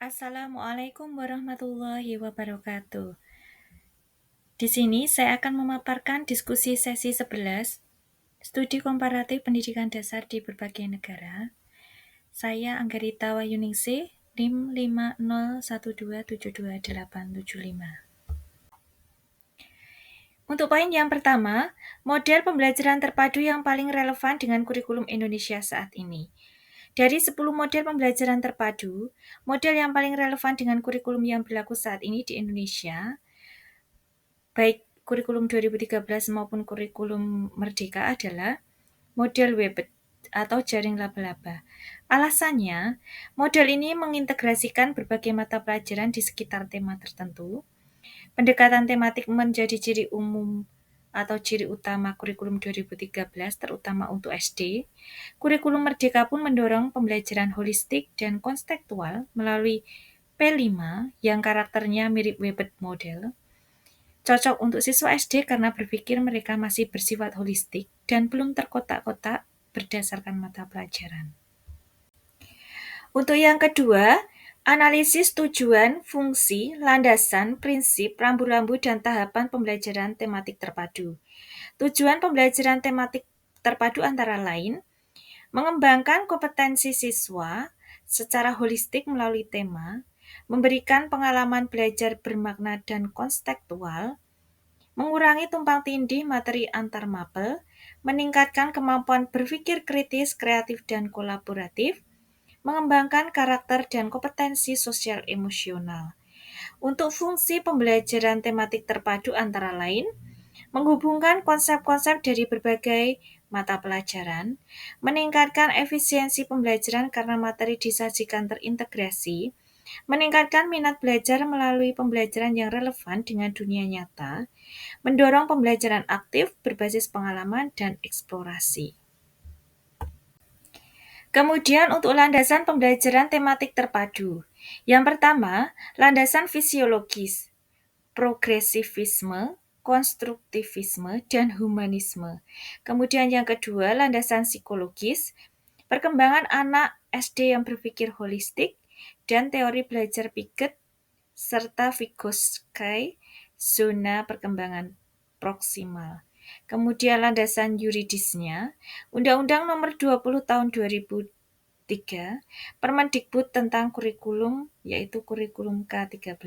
Assalamualaikum warahmatullahi wabarakatuh. Di sini saya akan memaparkan diskusi sesi 11, Studi Komparatif Pendidikan Dasar di Berbagai Negara. Saya Anggarita Wayuningsih, NIM 501272875. Untuk poin yang pertama, model pembelajaran terpadu yang paling relevan dengan kurikulum Indonesia saat ini. Dari 10 model pembelajaran terpadu, model yang paling relevan dengan kurikulum yang berlaku saat ini di Indonesia, baik kurikulum 2013 maupun kurikulum Merdeka adalah model Webet atau jaring laba-laba. Alasannya, model ini mengintegrasikan berbagai mata pelajaran di sekitar tema tertentu. Pendekatan tematik menjadi ciri umum atau ciri utama kurikulum 2013 terutama untuk SD. Kurikulum Merdeka pun mendorong pembelajaran holistik dan konstektual melalui P5 yang karakternya mirip Webet model. Cocok untuk siswa SD karena berpikir mereka masih bersifat holistik dan belum terkotak-kotak berdasarkan mata pelajaran. Untuk yang kedua, analisis tujuan, fungsi, landasan, prinsip, rambu-rambu, dan tahapan pembelajaran tematik terpadu. Tujuan pembelajaran tematik terpadu antara lain, mengembangkan kompetensi siswa secara holistik melalui tema, memberikan pengalaman belajar bermakna dan konstektual, mengurangi tumpang tindih materi antar mapel, meningkatkan kemampuan berpikir kritis, kreatif, dan kolaboratif, mengembangkan karakter dan kompetensi sosial emosional. Untuk fungsi pembelajaran tematik terpadu antara lain, menghubungkan konsep-konsep dari berbagai mata pelajaran, meningkatkan efisiensi pembelajaran karena materi disajikan terintegrasi, meningkatkan minat belajar melalui pembelajaran yang relevan dengan dunia nyata, mendorong pembelajaran aktif berbasis pengalaman dan eksplorasi. Kemudian untuk landasan pembelajaran tematik terpadu. Yang pertama, landasan fisiologis, progresivisme, konstruktivisme, dan humanisme. Kemudian yang kedua, landasan psikologis, perkembangan anak SD yang berpikir holistik, dan teori belajar Piaget, serta Vygotsky, zona perkembangan proksimal. Kemudian landasan yuridisnya, Undang-Undang Nomor 20 Tahun 2003, Permendikbud tentang kurikulum, yaitu kurikulum K13.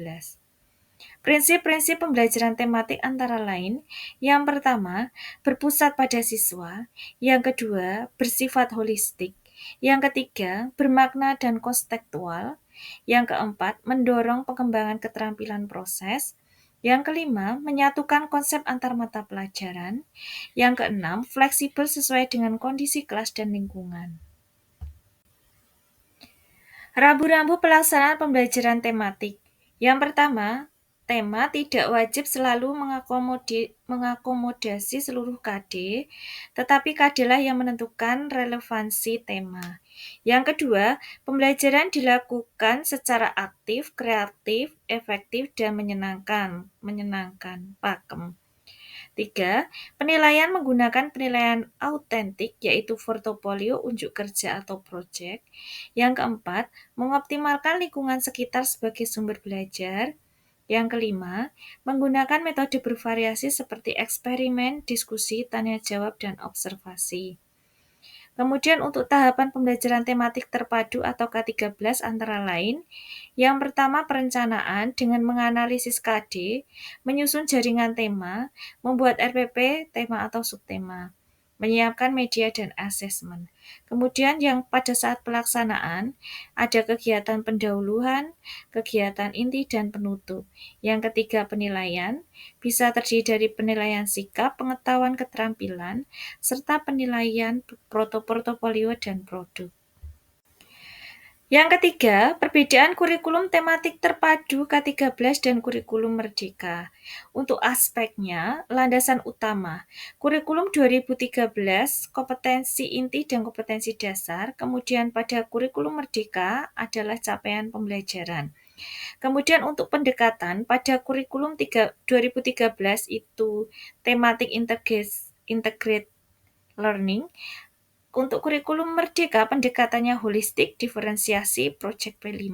Prinsip-prinsip pembelajaran tematik antara lain, yang pertama, berpusat pada siswa, yang kedua, bersifat holistik, yang ketiga, bermakna dan konstektual, yang keempat, mendorong pengembangan keterampilan proses, yang kelima, menyatukan konsep antar mata pelajaran, yang keenam, fleksibel sesuai dengan kondisi kelas dan lingkungan. Rambu-rambu pelaksanaan pembelajaran tematik. Yang pertama, tema tidak wajib selalu mengakomodasi seluruh KD, tetapi KD lah yang menentukan relevansi tema. Yang kedua, pembelajaran dilakukan secara aktif, kreatif, efektif, dan menyenangkan, pakem. 3. Penilaian menggunakan penilaian autentik, yaitu portofolio, unjuk kerja, atau proyek. Yang keempat, mengoptimalkan lingkungan sekitar sebagai sumber belajar. Yang kelima, menggunakan metode bervariasi seperti eksperimen, diskusi, tanya jawab, dan observasi. Kemudian untuk tahapan pembelajaran tematik terpadu atau K13 antara lain, yang pertama perencanaan dengan menganalisis KD, menyusun jaringan tema, membuat RPP, tema atau subtema, menyiapkan media dan asesmen. Kemudian yang pada saat pelaksanaan, ada kegiatan pendahuluan, kegiatan inti, dan penutup. Yang ketiga penilaian, bisa terdiri dari penilaian sikap, pengetahuan, keterampilan, serta penilaian portofolio dan produk. Yang ketiga, perbedaan kurikulum tematik terpadu K13 dan kurikulum Merdeka. Untuk aspeknya, landasan utama, kurikulum 2013, kompetensi inti dan kompetensi dasar, kemudian pada kurikulum Merdeka adalah capaian pembelajaran. Kemudian untuk pendekatan, pada kurikulum 2013 itu tematik integrate learning. Untuk kurikulum Merdeka, pendekatannya holistik, diferensiasi, project P5.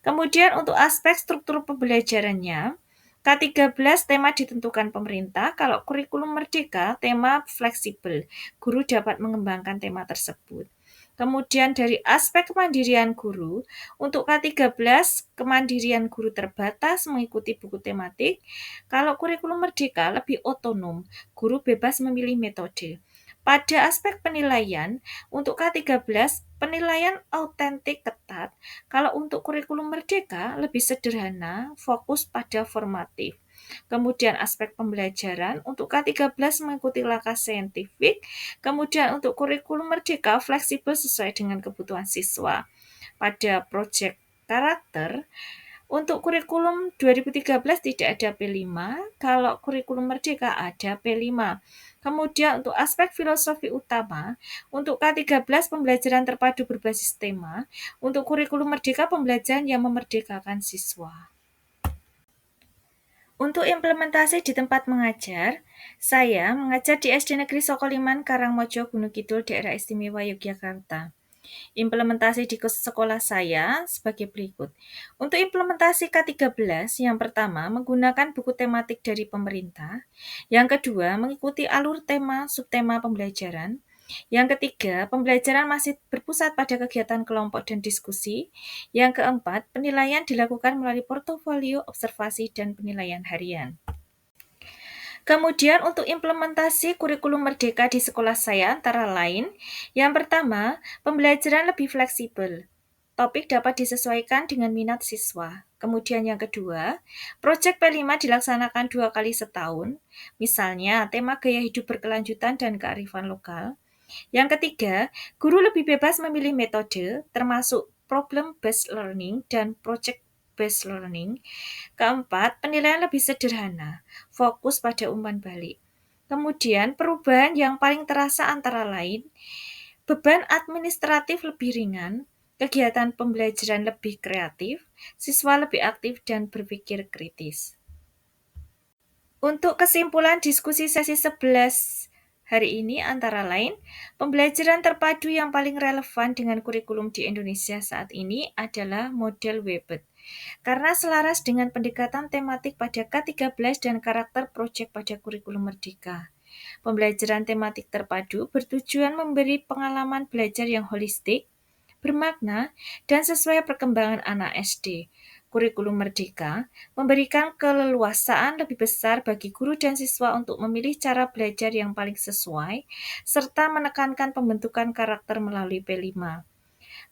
Kemudian untuk aspek struktur pembelajarannya, K13 tema ditentukan pemerintah, kalau kurikulum merdeka tema fleksibel, guru dapat mengembangkan tema tersebut. Kemudian dari aspek kemandirian guru, untuk K13 kemandirian guru terbatas mengikuti buku tematik, kalau kurikulum merdeka lebih otonom, guru bebas memilih metode. Pada aspek penilaian, untuk K13 penilaian autentik ketat, kalau untuk kurikulum merdeka lebih sederhana, fokus pada formatif. Kemudian aspek pembelajaran untuk K13 mengikuti langkah saintifik, kemudian untuk kurikulum merdeka fleksibel sesuai dengan kebutuhan siswa. Pada proyek karakter, untuk kurikulum 2013 tidak ada P5, kalau kurikulum merdeka ada P5. Kemudian untuk aspek filosofi utama, untuk K13 pembelajaran terpadu berbasis tema, untuk kurikulum merdeka pembelajaran yang memerdekakan siswa. Untuk implementasi di tempat mengajar, saya mengajar di SD Negeri Sokoliman, Karangmojo, Gunung Kidul, Daerah Istimewa Yogyakarta. Implementasi di sekolah saya sebagai berikut. Untuk implementasi K13, yang pertama menggunakan buku tematik dari pemerintah. Yang kedua mengikuti alur tema subtema pembelajaran. Yang ketiga, pembelajaran masih berpusat pada kegiatan kelompok dan diskusi. Yang keempat, penilaian dilakukan melalui portofolio, observasi, dan penilaian harian. Kemudian untuk implementasi kurikulum merdeka di sekolah saya antara lain, yang pertama, pembelajaran lebih fleksibel. Topik dapat disesuaikan dengan minat siswa. Kemudian yang kedua, proyek P5 dilaksanakan 2 kali setahun, misalnya tema gaya hidup berkelanjutan dan kearifan lokal. Yang ketiga, guru lebih bebas memilih metode, termasuk problem-based learning dan project-based learning. Keempat, penilaian lebih sederhana, fokus pada umpan balik. Kemudian, perubahan yang paling terasa antara lain, beban administratif lebih ringan, kegiatan pembelajaran lebih kreatif, siswa lebih aktif dan berpikir kritis. Untuk kesimpulan diskusi sesi 11 hari ini antara lain, pembelajaran terpadu yang paling relevan dengan kurikulum di Indonesia saat ini adalah model Webet. Karena selaras dengan pendekatan tematik pada K13 dan karakter proyek pada kurikulum merdeka. Pembelajaran tematik terpadu bertujuan memberi pengalaman belajar yang holistik, bermakna, dan sesuai perkembangan anak SD. Kurikulum merdeka memberikan keleluasaan lebih besar bagi guru dan siswa untuk memilih cara belajar yang paling sesuai, serta menekankan pembentukan karakter melalui P5.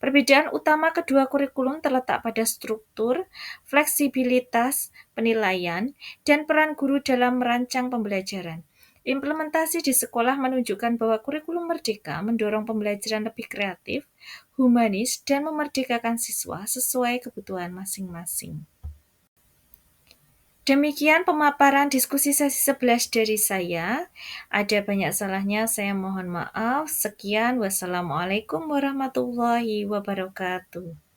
Perbedaan utama kedua kurikulum terletak pada struktur, fleksibilitas, penilaian, dan peran guru dalam merancang pembelajaran. Implementasi di sekolah menunjukkan bahwa kurikulum merdeka mendorong pembelajaran lebih kreatif, humanis, dan memerdekakan siswa sesuai kebutuhan masing-masing. Demikian pemaparan diskusi sesi 11 dari saya. Ada banyak salahnya, saya mohon maaf. Sekian, wassalamualaikum warahmatullahi wabarakatuh.